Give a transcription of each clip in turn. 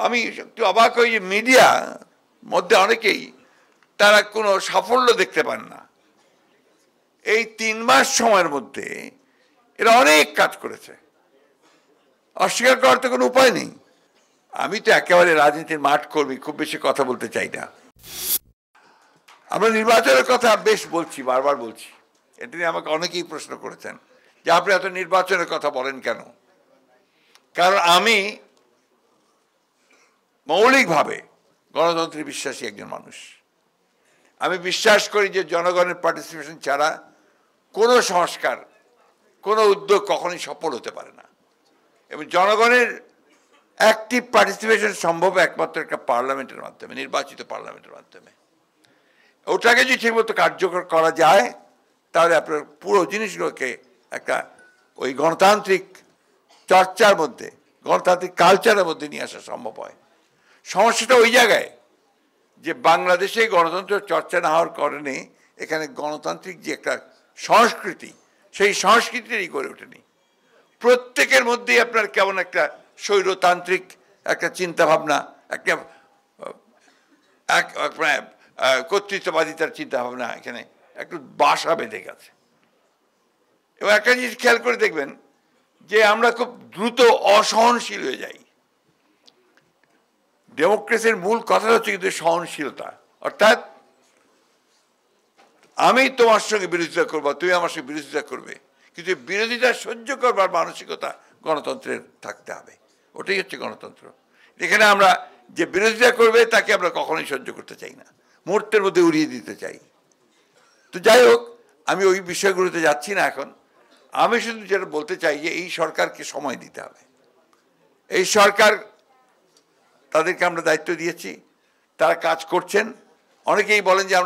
আমি একটু অবাক হই যে মিডিয়া মধ্যে অনেকেই তারা কোনো সাফল্য দেখতে পান না। এই 3 মাস সময়ের মধ্যে এরা অনেক কাজ করেছে, অস্বীকার করার তো কোনো উপায় নেই। আমি তো একেবারে রাজনীতির মাঠ কর্মী, খুব বেশি কথা বলতে চাই না। আমরা নির্বাচনের কথা বেশ বলছি, বারবার বলছি। এটা নিয়ে আমাকে অনেকেই প্রশ্ন করেছেন যে আপনি এত নির্বাচনের কথা বলেন কেন। কারণ আমি মৌলিকভাবে গণতন্ত্রে বিশ্বাসী একজন মানুষ। আমি বিশ্বাস করি যে জনগণের পার্টিসিপেশন ছাড়া কোনো সংস্কার, কোনো উদ্যোগ কখনোই সফল হতে পারে না। এবং জনগণের অ্যাক্টিভ পার্টিসিপেশন সম্ভব একমাত্র একটা পার্লামেন্টের মাধ্যমে, নির্বাচিত পার্লামেন্টের মাধ্যমে। ওটাকে যদি ঠিকমতো কার্যকর করা যায় তাহলে আপনার পুরো জিনিসগুলোকে একটা ওই গণতান্ত্রিক চর্চার মধ্যে, গণতান্ত্রিক কালচারের মধ্যে নিয়ে আসা সম্ভব হয়। সমস্যাটা ওই জায়গায় যে বাংলাদেশে গণতন্ত্র চর্চা না হওয়ার কারণে এখানে গণতান্ত্রিক যে একটা সংস্কৃতি, সেই সংস্কৃতিটাই গড়ে ওঠেনি। প্রত্যেকের মধ্যেই আপনার কেমন একটা স্বৈরতান্ত্রিক একটা চিন্তাভাবনা, একটা কর্তৃত্ববাদিতার চিন্তাভাবনা এখানে একটু বাসা বেঁধে গেছে। এবং একটা জিনিস খেয়াল করে দেখবেন যে আমরা খুব দ্রুত অসহনশীল হয়ে যাই। ডেমোক্রেসির মূল কথা হচ্ছে কিন্তু সহনশীলতা, অর্থাৎ আমি তোমার সঙ্গে বিরোধিতা করবো, তুমি আমার সঙ্গে বিরোধিতা করবে, কিন্তু বিরোধিতা সহ্য করবার মানসিকতা গণতন্ত্রের থাকতে হবে। ওটাই হচ্ছে গণতন্ত্র। এখানে আমরা যে বিরোধিতা করবে তাকে আমরা কখনোই সহ্য করতে চাই না, মুহূর্তের মধ্যে উড়িয়ে দিতে চাই। তো যাই হোক, আমি ওই বিষয়গুলোতে যাচ্ছি না এখন। আমি শুধু যেটা বলতে চাই যে এই সরকারকে সময় দিতে হবে। এই সরকার, তাদেরকে আমরা দায়িত্ব দিয়েছি, তারা কাজ করছেন। অনেকেই বলেন যে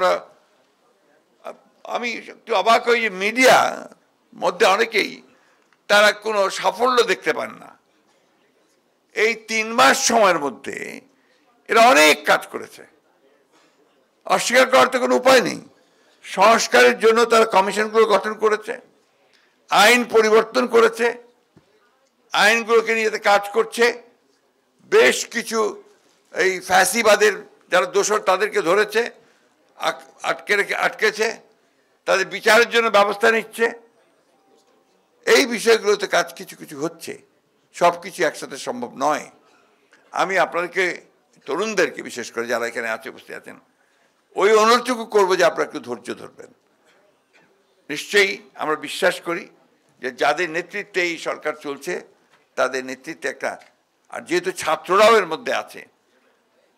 আমি একটু অবাক হই যে মিডিয়া মধ্যে অনেকেই তারা কোনো সাফল্য দেখতে পান না। এই 3 মাস সময়ের মধ্যে এরা অনেক কাজ করেছে, অস্বীকার করার তো কোনো উপায় নেই। সংস্কারের জন্য তারা কমিশনগুলো গঠন করেছে, আইন পরিবর্তন করেছে, আইনগুলোকে নিয়ে কাজ করছে। বেশ কিছু এই ফ্যাসিবাদের যারা দোষর তাদেরকে ধরেছে, আটকেছে, তাদের বিচারের জন্য ব্যবস্থা নিচ্ছে। এই বিষয়গুলোতে কাজ কিছু কিছু হচ্ছে, সব কিছু একসাথে সম্ভব নয়। আমি আপনাদেরকে, তরুণদেরকে বিশেষ করে যারা এখানে আছে, উপস্থিত আছেন, ওই অনুরোধটুকু করবো যে আপনারা একটু ধৈর্য ধরবেন। নিশ্চয়ই আমরা বিশ্বাস করি যে যাদের নেতৃত্বে এই সরকার চলছে তাদের নেতৃত্বে একটা, আর যেহেতু ছাত্ররাও এর মধ্যে আছে,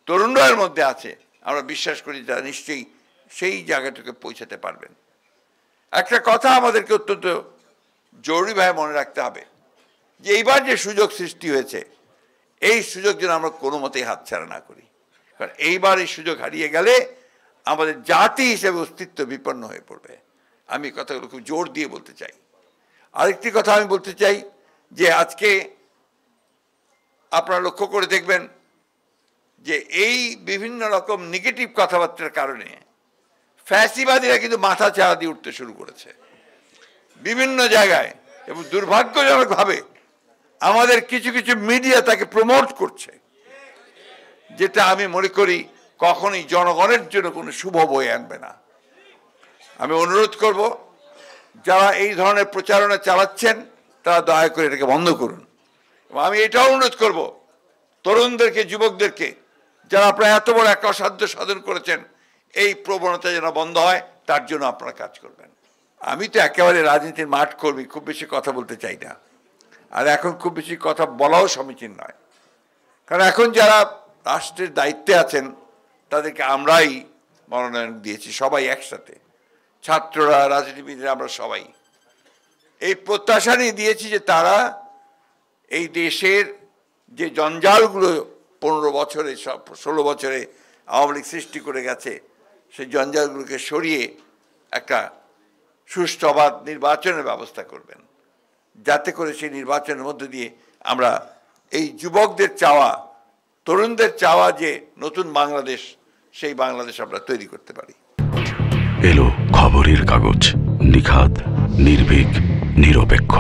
তরুণরাও এর মধ্যে আছে, আমরা বিশ্বাস করি যারা নিশ্চয়ই সেই জায়গাটাকে পৌঁছাতে পারবেন। একটা কথা আমাদেরকে অত্যন্ত জরুরিভাবে মনে রাখতে হবে যে এইবার যে সুযোগ সৃষ্টি হয়েছে, এই সুযোগ যেন আমরা কোনো মতেই হাতছাড়া না করি। কারণ এইবার এই সুযোগ হারিয়ে গেলে আমাদের জাতি হিসেবে অস্তিত্ব বিপন্ন হয়ে পড়বে। আমি কথাগুলো খুব জোর দিয়ে বলতে চাই। আরেকটি কথা আমি বলতে চাই যে আজকে আপনারা লক্ষ্য করে দেখবেন যে এই বিভিন্ন রকম নেগেটিভ কথাবার্তার কারণে ফ্যাসিবাদীরা কিন্তু মাথা চাড়া দিয়ে উঠতে শুরু করেছে বিভিন্ন জায়গায়, এবং দুর্ভাগ্যজনকভাবে আমাদের কিছু কিছু মিডিয়া তাকে প্রমোট করছে, যেটা আমি মনে করি কখনোই জনগণের জন্য কোনো শুভ বয়ে আনবে না। আমি অনুরোধ করব যারা এই ধরনের প্রচারণা চালাচ্ছেন তারা দয়া করে এটাকে বন্ধ করুন। এবং আমি এটাও অনুরোধ করব তরুণদেরকে, যুবকদেরকে, যারা আপনারা এত বড় একটা অসাধ্য সাধন করেছেন, এই প্রবণতা যেন বন্ধ হয় তার জন্য আপনারা কাজ করবেন। আমি তো একেবারে রাজনীতির মাঠ কর্মী, খুব বেশি কথা বলতে চাই না। আর এখন খুব বেশি কথা বলাও সমীচীন নয়, কারণ এখন যারা রাষ্ট্রের দায়িত্বে আছেন তাদেরকে আমরাই মনোনয়ন দিয়েছি, সবাই একসাথে, ছাত্ররা, রাজনীতিবিদরা, আমরা সবাই এই প্রত্যাশা নিয়ে দিয়েছি যে তারা এই দেশের যে জঞ্জালগুলো 15 বছরে, 16 বছরে আওয়ামী লীগ সৃষ্টি করে গেছে, সেই জঞ্জালগুলোকে সরিয়ে একটা সুষ্ঠু অবাধ নির্বাচনের ব্যবস্থা করবেন, যাতে করে সেই নির্বাচনের মধ্য দিয়ে আমরা এই যুবকদের চাওয়া, তরুণদের চাওয়া যে নতুন বাংলাদেশ, সেই বাংলাদেশ আমরা তৈরি করতে পারি। এলো খবরের কাগজ, নিখাত, নির্ভীক, নিরপেক্ষ।